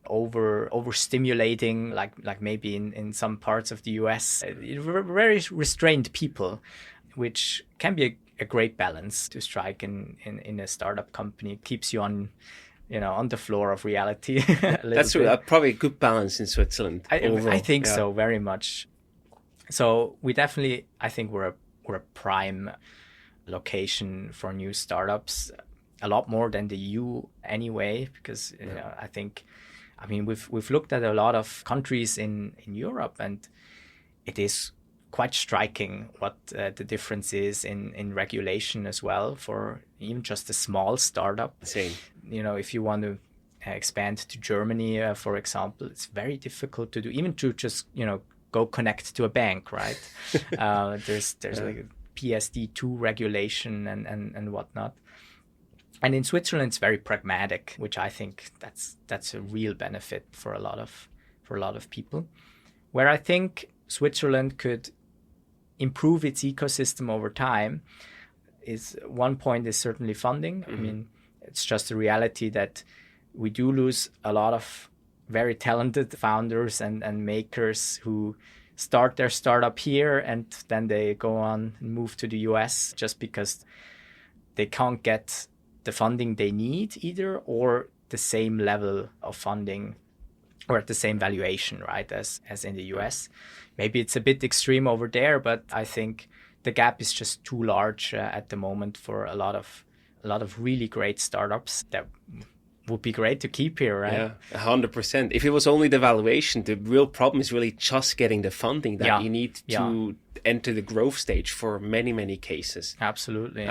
overstimulating, like maybe in some parts of the US. Very restrained people, which can be a great balance to strike in a startup company. It keeps you on the floor of reality. That's probably a good balance in Switzerland. I think so, very much. So we definitely, I think we're a prime location for new startups, a lot more than the EU anyway, because we've looked at a lot of countries in Europe, and it is quite striking what the difference is in regulation as well for even just a small startup. Same. If you want to expand to Germany, for example, it's very difficult to do, even to just go connect to a bank, right? There's like a PSD2 regulation and whatnot. And in Switzerland, it's very pragmatic, which I think that's a real benefit for a lot of people. Where I think Switzerland could improve its ecosystem over time is one point is certainly funding. I mean, it's just a reality that we do lose a lot of very talented founders and makers who start their startup here and then they go on and move to the US just because they can't get the funding they need either, or the same level of funding or at the same valuation, right, as in the US. Maybe it's a bit extreme over there, but I think the gap is just too large at the moment for a lot of really great startups that would be great to keep here, right? Yeah, 100%. If it was only the valuation, the real problem is really just getting the funding that you need to enter the growth stage for many, many cases. Absolutely.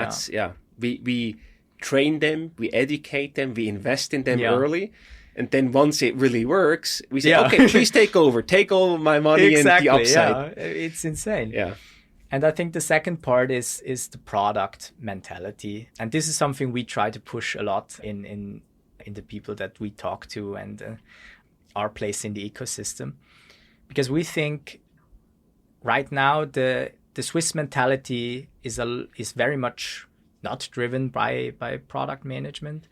We train them, we educate them, we invest in them early. And then once it really works, we say, okay, please take over. Take all my money and the upside. Yeah. It's insane. Yeah. And I think the second part is the product mentality. And this is something we try to push a lot in the people that we talk to and our place in the ecosystem. Because we think right now the Swiss mentality is very much not driven by product management.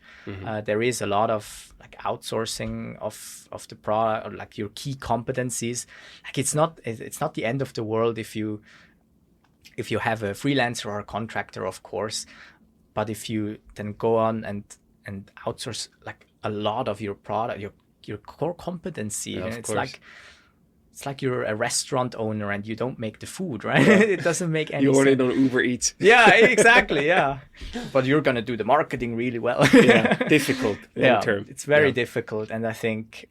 There is a lot of outsourcing of the product, or your key competencies. It's not the end of the world if you have a freelancer or a contractor, of course, but if you then go on and outsource a lot of your product, your core competency, it's it's like you're a restaurant owner and you don't make the food, right? It doesn't make any You sense. order it on Uber Eats. Yeah, exactly. Yeah. But you're going to do the marketing really well. Difficult long term. It's very difficult. And I think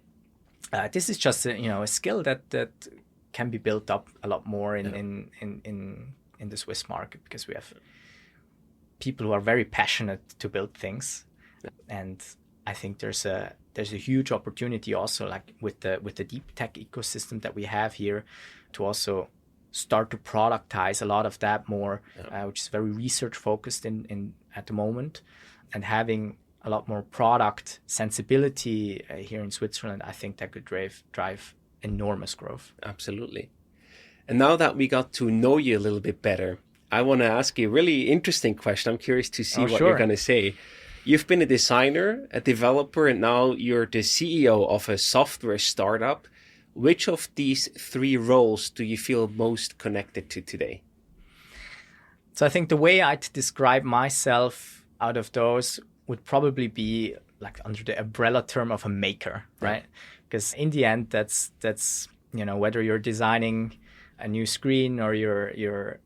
this is just a skill that can be built up a lot more in the Swiss market, because we have people who are very passionate to build things. And I think there's a huge opportunity also, like with the deep tech ecosystem that we have here, to also start to productize a lot of that more, which is very research focused in at the moment, and having a lot more product sensibility here in Switzerland. I think that could drive enormous growth. Absolutely. And now that we got to know you a little bit better, I want to ask you a really interesting question. I'm curious to see what you're going to say. You've been a designer, a developer, and now you're the CEO of a software startup. Which of these three roles do you feel most connected to today? So I think the way I'd describe myself out of those would probably be like under the umbrella term of a maker, right? Because in the end, that's whether you're designing a new screen or you're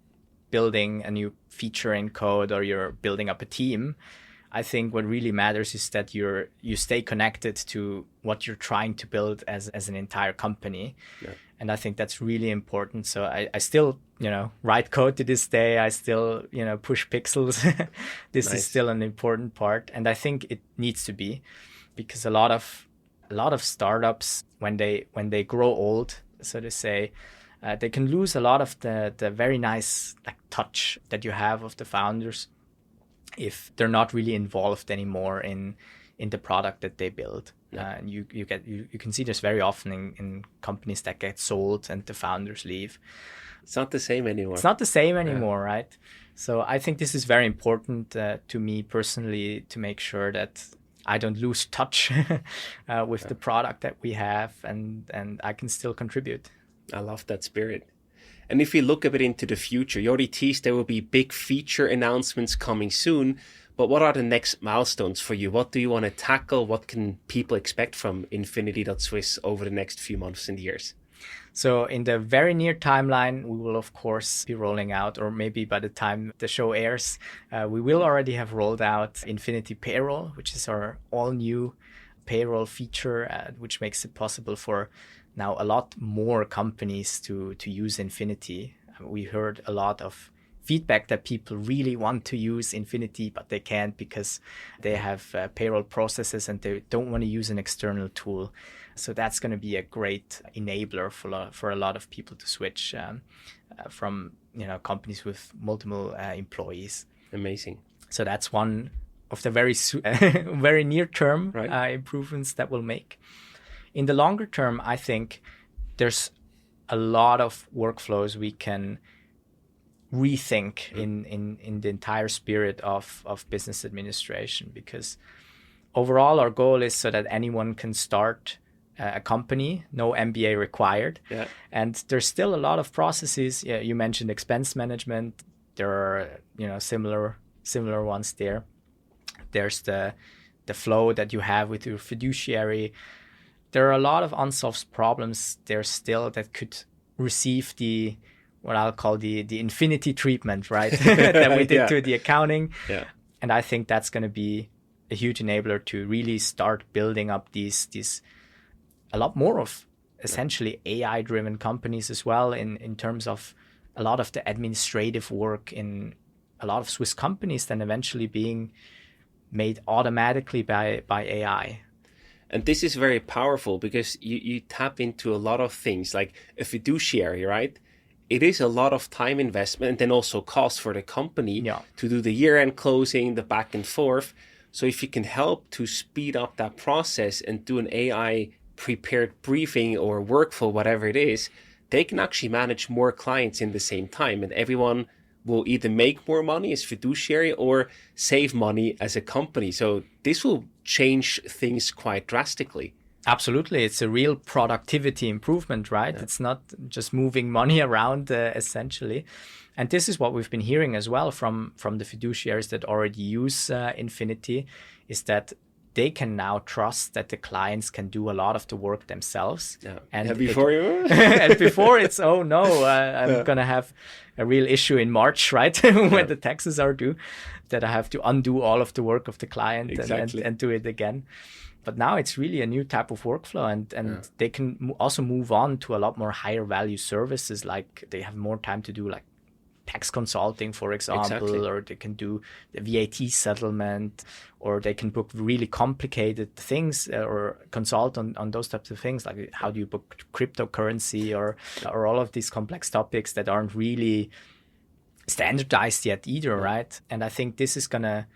building a new feature in code or you're building up a team, I think what really matters is that you stay connected to what you're trying to build as an entire company. Yeah. And I think that's really important. So I still, write code to this day. I still, push pixels. This is still an important part. And I think it needs to be, because a lot of startups, when they grow old, so to say, they can lose a lot of the very nice touch that you have of the founders if they're not really involved anymore in the product that they build. Yeah. You can see this very often in companies that get sold and the founders leave. It's not the same anymore. It's not the same anymore, right? So I think this is very important to me personally, to make sure that I don't lose touch with the product that we have, and I can still contribute. I love that spirit. And if we look a bit into the future, you already teased there will be big feature announcements coming soon. But what are the next milestones for you? What do you want to tackle? What can people expect from Infinity.Swiss over the next few months and years? So in the very near timeline, we will, of course, be rolling out, or maybe by the time the show airs, we will already have rolled out Infinity Payroll, which is our all-new payroll feature, which makes it possible for now a lot more companies to use Infinity. We heard a lot of feedback that people really want to use Infinity, but they can't because they have payroll processes and they don't want to use an external tool. So that's going to be a great enabler for a lot of people to switch from companies with multiple employees. Amazing. So that's one of the very near term improvements that we'll make. In the longer term, I think there's a lot of workflows we can rethink in the entire spirit of business administration, because overall our goal is so that anyone can start a company, no MBA required. Yeah. And there's still a lot of processes. Yeah, you mentioned expense management. There are similar ones there. There's the flow that you have with your fiduciary. There are a lot of unsolved problems there still that could receive what I'll call the Infinity treatment, right? that we did to the accounting. Yeah. And I think that's going to be a huge enabler to really start building up these a lot more of essentially AI-driven companies as well, in terms of a lot of the administrative work in a lot of Swiss companies then eventually being made automatically by AI. And this is very powerful because you tap into a lot of things like a fiduciary, right? It is a lot of time investment and then also cost for the company to do the year-end closing, the back and forth. So if you can help to speed up that process and do an AI prepared briefing or workflow, whatever it is, they can actually manage more clients in the same time, and everyone will either make more money as fiduciary or save money as a company. So this will change things quite drastically. Absolutely. It's a real productivity improvement, right? Yeah. It's not just moving money around, essentially. And this is what we've been hearing as well from the fiduciaries that already use Infinity, is that they can now trust that the clients can do a lot of the work themselves. Yeah. And before you and before it's, oh no, I'm going to have a real issue in March, right? When the taxes are due, that I have to undo all of the work of the client and do it again. But now it's really a new type of workflow, and they can also move on to a lot more higher value services. Like they have more time to do like tax consulting, for example, or they can do the VAT settlement, or they can book really complicated things or consult on those types of things, like how do you book cryptocurrency or all of these complex topics that aren't really standardized yet either, right? And I think this is going to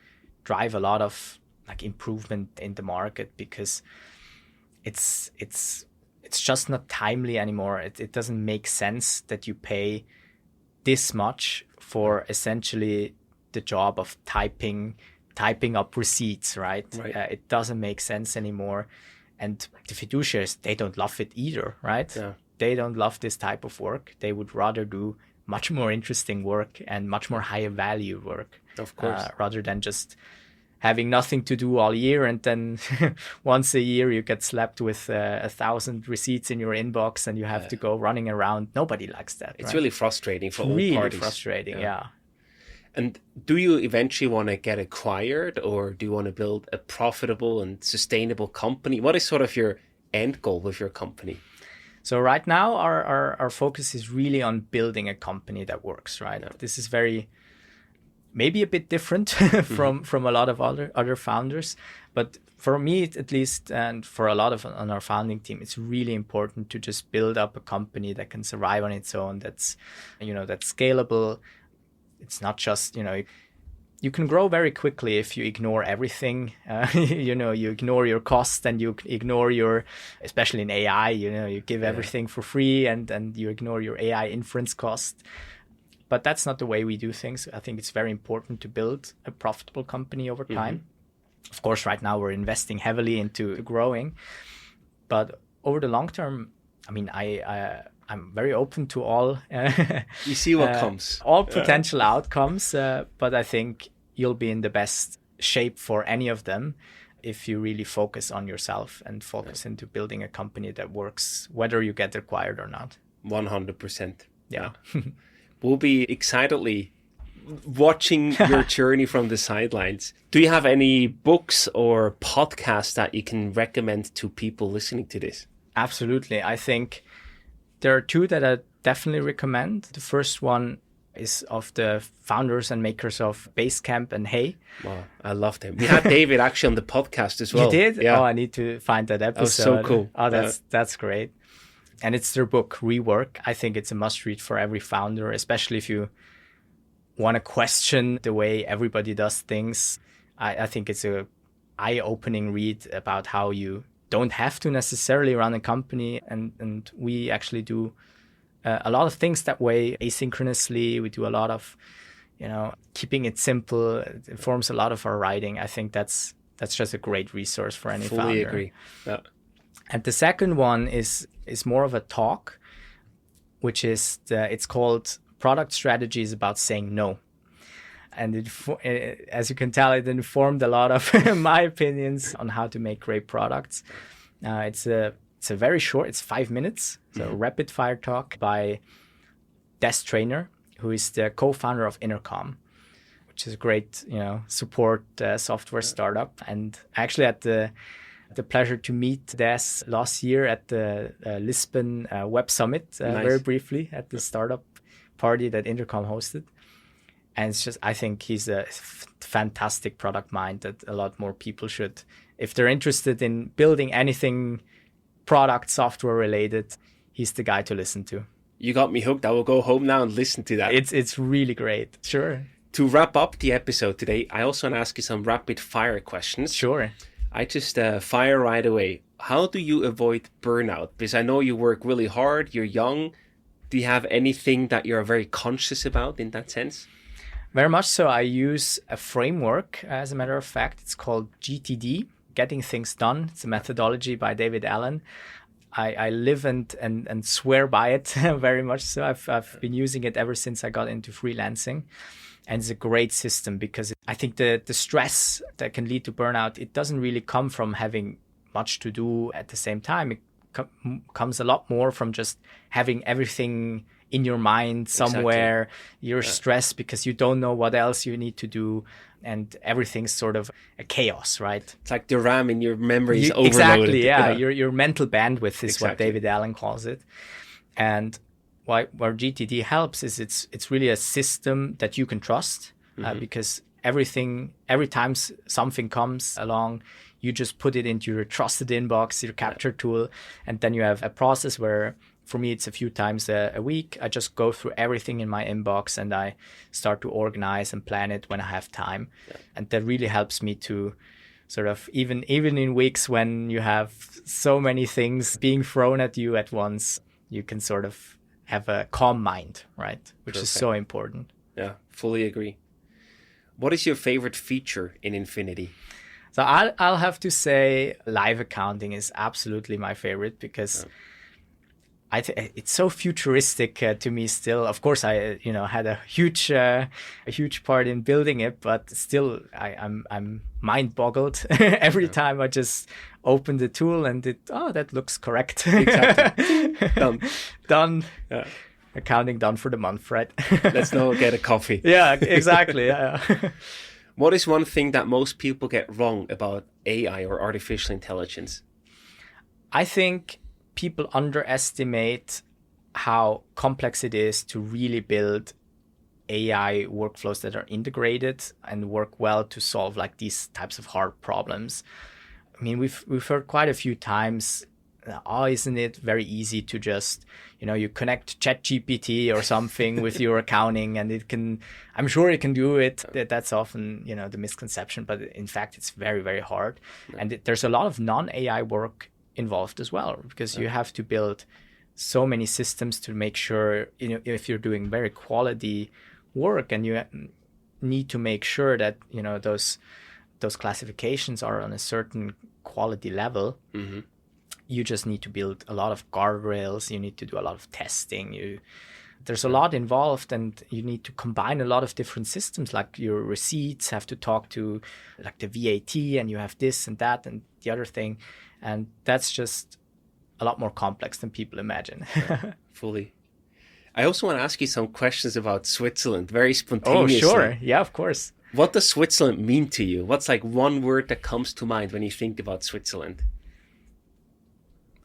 drive a lot of like improvement in the market, because it's just not timely anymore. It doesn't make sense that you pay this much for essentially the job of typing up receipts, right? It doesn't make sense anymore. And the fiduciaries, they don't love it either, right? Yeah. They don't love this type of work. They would rather do much more interesting work and much more higher value work, of course, rather than just having nothing to do all year, and then once a year you get slapped with 1,000 receipts in your inbox and you have to go running around. Nobody likes that. It's really frustrating for all parties. Really frustrating, yeah. And do you eventually want to get acquired, or do you want to build a profitable and sustainable company? What is sort of your end goal with your company? So right now our focus is really on building a company that works, right? Yeah. This is maybe a bit different from a lot of other founders. But for me, at least, and for a lot of on our founding team, it's really important to just build up a company that can survive on its own, that's scalable. It's not just, you can grow very quickly if you ignore everything. You ignore your costs, and you ignore especially in AI, you give everything for free, and you ignore your AI inference cost. But that's not the way we do things. I think it's very important to build a profitable company over time. Of course, right now we're investing heavily into growing. But over the long term, I mean, I'm very open to all. You see what comes. All potential outcomes. But I think you'll be in the best shape for any of them if you really focus on yourself and focus into building a company that works, whether you get acquired or not. 100%. Yeah. We'll be excitedly watching your journey from the sidelines. Do you have any books or podcasts that you can recommend to people listening to this? Absolutely. I think there are two that I definitely recommend. The first one is of the founders and makers of Basecamp and Hey. Wow, I love them. We had David actually on the podcast as well. You did? Yeah. Oh, I need to find that episode. That was so cool. Oh, that's great. And it's their book, Rework. I think it's a must-read for every founder, especially if you want to question the way everybody does things. I think it's a eye-opening read about how you don't have to necessarily run a company. And we actually do a lot of things that way asynchronously. We do a lot of, keeping it simple. It informs a lot of our writing. I think that's just a great resource for any founder. Fully agree. Yeah. And the second one is more of a talk, which is it's called Product Strategies About Saying No. And as you can tell, it informed a lot of my opinions on how to make great products. It's a very short, it's 5 minutes. So rapid fire talk by Des Traynor, who is the co-founder of Intercom, which is a great, support software startup. And actually at the pleasure to meet Des last year at the Lisbon Web Summit, very briefly at the startup party that Intercom hosted. And it's just, I think he's a fantastic product mind that a lot more people should, if they're interested in building anything product software related, he's the guy to listen to. You got me hooked. I will go home now and listen to that. It's really great. Sure. To wrap up the episode today, I also want to ask you some rapid fire questions. Sure. I just fire right away. How do you avoid burnout? Because I know you work really hard, you're young. Do you have anything that you're very conscious about in that sense? Very much so. I use a framework, as a matter of fact. It's called GTD, Getting Things Done. It's a methodology by David Allen. I live and swear by it very much. So I've been using it ever since I got into freelancing. And it's a great system because I think the stress that can lead to burnout, it doesn't really come from having much to do at the same time. It comes a lot more from just having everything in your mind somewhere. Exactly. You're stressed because you don't know what else you need to do. And everything's sort of a chaos, right? It's like the RAM in your memory is overloaded. Exactly, yeah. Your mental bandwidth is what David Allen calls it. And where GTD helps is it's really a system that you can trust because every time something comes along, you just put it into your trusted inbox, your capture tool, and then you have a process where, for me, it's a few times a week. I just go through everything in my inbox and I start to organize and plan it when I have time. Yeah. And that really helps me to sort of, even in weeks when you have so many things being thrown at you at once, you can sort of have a calm mind, right? Which is so important. Yeah, fully agree. What is your favorite feature in Infinity? So I'll have to say live accounting is absolutely my favorite because it's so futuristic to me still. Of course, I had a huge part in building it, but still I'm mind boggled every time I just open the tool and that looks correct. Exactly. Done. Yeah. Accounting done for the month, right? Let's now get a coffee. Yeah, exactly. Yeah. What is one thing that most people get wrong about AI or artificial intelligence? I think people underestimate how complex it is to really build AI workflows that are integrated and work well to solve like these types of hard problems. I mean, we've heard quite a few times, isn't it very easy to just, you connect ChatGPT or something with your accounting and I'm sure it can do it. That's often, the misconception, but in fact, it's very, very hard. Yeah. And there's a lot of non-AI work involved as well, because you have to build so many systems to make sure, if you're doing very quality work and you need to make sure that, those classifications are on a certain quality level, you just need to build a lot of guardrails. You need to do a lot of testing. There's a lot involved, and you need to combine a lot of different systems, like your receipts have to talk to like the VAT, and you have this and that and the other thing. And that's just a lot more complex than people imagine. Fully. I also want to ask you some questions about Switzerland, very spontaneously. Oh, sure. Yeah, of course. What does Switzerland mean to you? What's like one word that comes to mind when you think about Switzerland?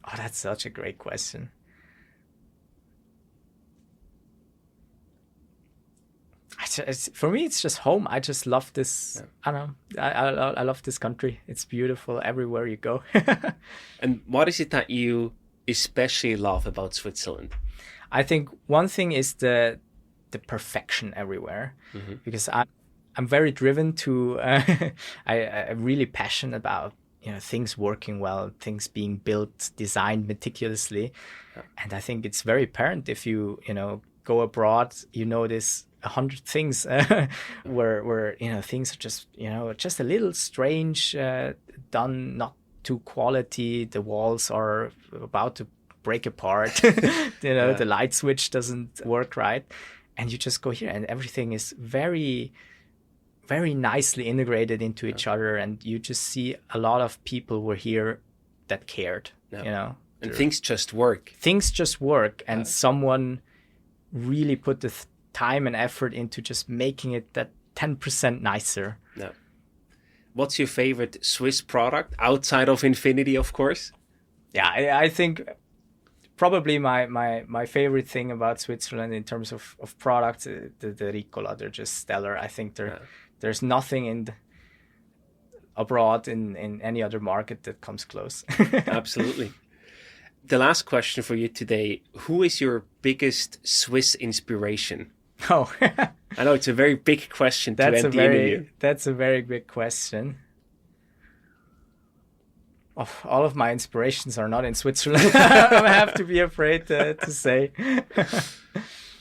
Oh, that's such a great question. For me, it's just home. I just love this. Yeah. I don't know. I love this country. It's beautiful everywhere you go. And what is it that you especially love about Switzerland? I think one thing is the perfection everywhere, because I'm very driven to. I'm really passionate about things working well, things being built, designed meticulously, and I think it's very apparent if you go abroad. You notice 100 things where things are just a little strange, done not to quality. The walls are about to break apart. The light switch doesn't work right, and you just go here and everything is very, very nicely integrated into each other, and you just see a lot of people were here that cared. And things just work. And someone really put the time and effort into just making it that 10% nicer. Yeah. What's your favorite Swiss product outside of Infinity, of course? Yeah, I think probably my favorite thing about Switzerland in terms of products, the Ricola, they're just stellar. I think there's nothing abroad in any other market that comes close. Absolutely. The last question for you today: who is your biggest Swiss inspiration? Oh, I know it's a very big question to end the interview. That's a very big question. All of my inspirations are not in Switzerland. I have to be afraid to say.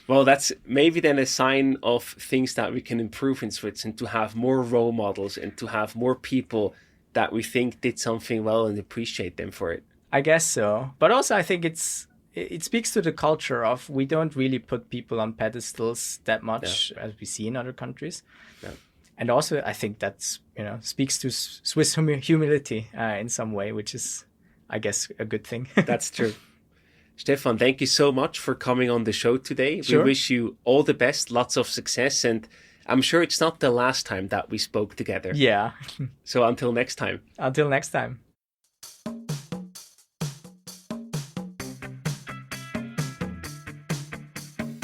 Well, that's maybe then a sign of things that we can improve in Switzerland, to have more role models and to have more people that we think did something well and appreciate them for it. I guess so. But also I think it speaks to the culture of we don't really put people on pedestals that much as we see in other countries. Yeah. And also I think that's, speaks to Swiss humility in some way, which is, I guess, a good thing. That's true. Stefan, thank you so much for coming on the show today. Sure. We wish you all the best, lots of success, and I'm sure it's not the last time that we spoke together. Yeah. So until next time. Until next time.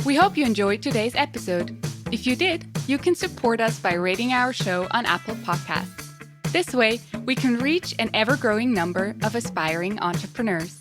We hope you enjoyed today's episode. If you did, you can support us by rating our show on Apple Podcasts. This way, we can reach an ever-growing number of aspiring entrepreneurs.